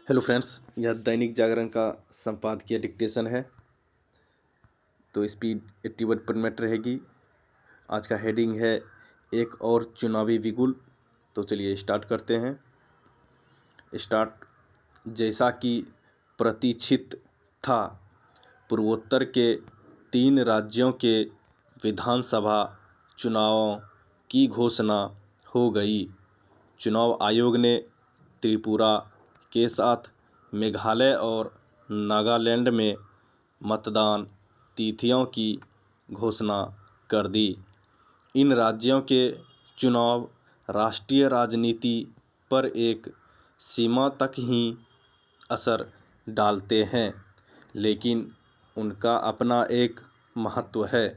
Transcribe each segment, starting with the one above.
Hello friends, यह दैनिक जागरण का संपादकीय डिक्टेशन है। तो स्पीड 81 पर मिनट रहेगी। आज का हेडिंग है एक और चुनावी बिगुल। तो चलिए स्टार्ट करते हैं। जैसा कि प्रतीक्षित था, पूर्वोत्तर के 3 राज्यों के विधानसभा चुनावों की घोषणा हो गई। चुनाव आयोग ने त्रिपुरा के साथ मेघालय और नागालैंड में मतदान तिथियों की घोषणा कर दी। इन राज्यों के चुनाव राष्ट्रीय राजनीति पर एक सीमा तक ही असर डालते हैं, लेकिन उनका अपना एक महत्व है।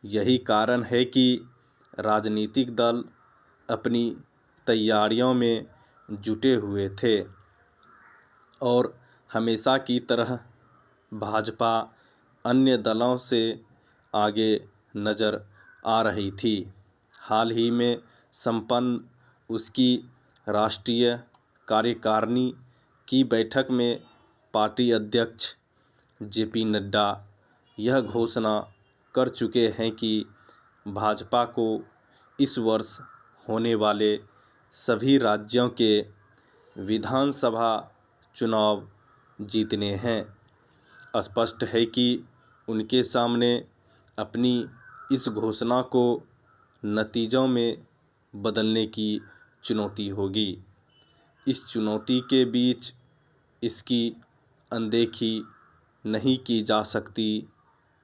यही कारण है कि राजनीतिक दल अपनी तैयारियों में जुटे हुए थे और हमेशा की तरह भाजपा अन्य दलों से आगे नज़र आ रही थी। हाल ही में संपन्न उसकी राष्ट्रीय कार्यकारिणी की बैठक में पार्टी अध्यक्ष जेपी नड्डा यह घोषणा कर चुके हैं कि भाजपा को इस वर्ष होने वाले सभी राज्यों के विधानसभा चुनाव जीतने हैं। स्पष्ट है कि उनके सामने अपनी इस घोषणा को नतीजों में बदलने की चुनौती होगी। इस चुनौती के बीच इसकी अनदेखी नहीं की जा सकती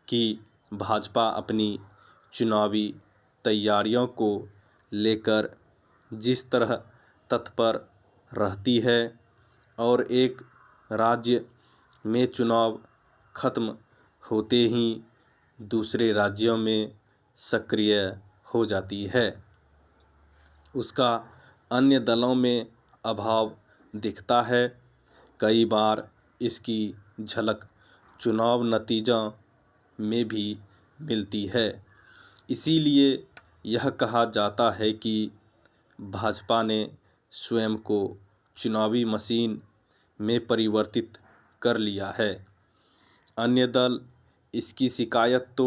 कि भाजपा अपनी चुनावी तैयारियों को लेकर जिस तरह तत्पर रहती है और एक राज्य में चुनाव खत्म होते ही दूसरे राज्यों में सक्रिय हो जाती है, उसका अन्य दलों में अभाव दिखता है। कई बार इसकी झलक चुनाव नतीजों में भी मिलती है। इसीलिए यह कहा जाता है कि भाजपा ने स्वयं को चुनावी मशीन में परिवर्तित कर लिया है। अन्य दल इसकी शिकायत तो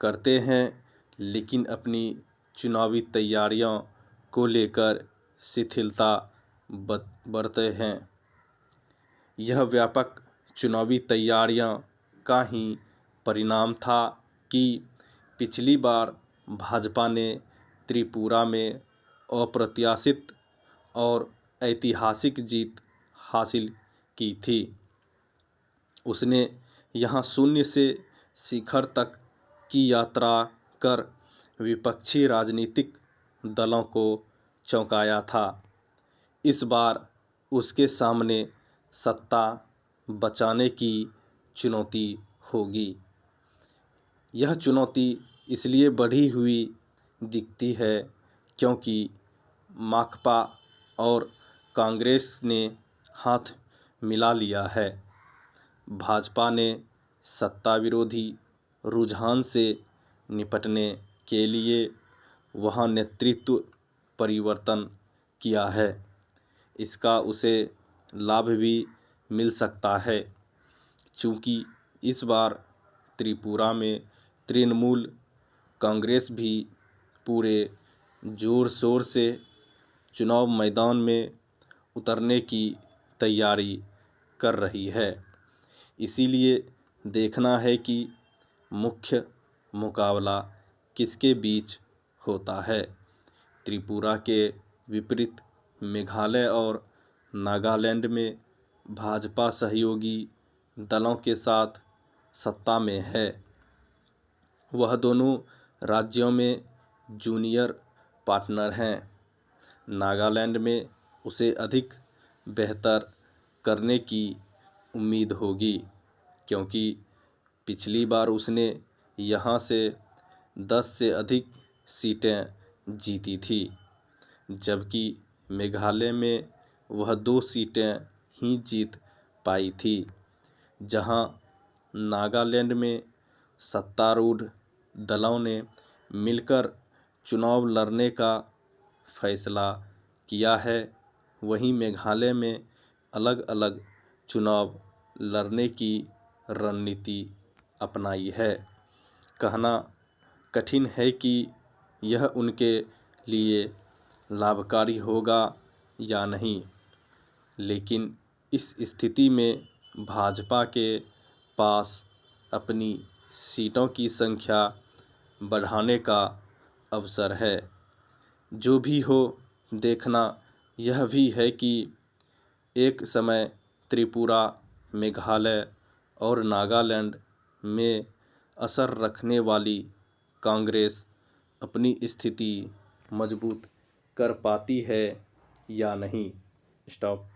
करते हैं, लेकिन अपनी चुनावी तैयारियों को लेकर शिथिलता बरतते हैं। यह व्यापक चुनावी तैयारियों का ही परिणाम था कि पिछली बार भाजपा ने त्रिपुरा में अप्रत्याशित और ऐतिहासिक जीत हासिल की थी। उसने यहाँ शून्य से शिखर तक की यात्रा कर विपक्षी राजनीतिक दलों को चौंकाया था। इस बार उसके सामने सत्ता बचाने की चुनौती होगी। यह चुनौती इसलिए बढ़ी हुई दिखती है क्योंकि माकपा और कांग्रेस ने हाथ मिला लिया है। भाजपा ने सत्ता विरोधी रुझान से निपटने के लिए वहाँ नेतृत्व परिवर्तन किया है। इसका उसे लाभ भी मिल सकता है, चूँकि इस बार त्रिपुरा में तृणमूल कांग्रेस भी पूरे जोर शोर से चुनाव मैदान में उतरने की तैयारी कर रही है। इसीलिए देखना है कि मुख्य मुकाबला किसके बीच होता है। त्रिपुरा के विपरीत मेघालय और नागालैंड में भाजपा सहयोगी दलों के साथ सत्ता में है। वह दोनों राज्यों में जूनियर पार्टनर हैं। नागालैंड में उसे अधिक बेहतर करने की उम्मीद होगी, क्योंकि पिछली बार उसने यहाँ से 10 से अधिक सीटें जीती थी, जबकि मेघालय में वह 2 सीटें ही जीत पाई थी। जहाँ नागालैंड में सत्तारूढ़ दलों ने मिलकर चुनाव लड़ने का फैसला किया है, वहीं मेघालय में अलग अलग चुनाव लड़ने की रणनीति अपनाई है। कहना कठिन है कि यह उनके लिए लाभकारी होगा या नहीं, लेकिन इस स्थिति में भाजपा के पास अपनी सीटों की संख्या बढ़ाने का अवसर है। जो भी हो, देखना यह भी है कि एक समय त्रिपुरा, मेघालय और नागालैंड में असर रखने वाली कांग्रेस अपनी स्थिति मजबूत कर पाती है या नहीं। स्टॉप।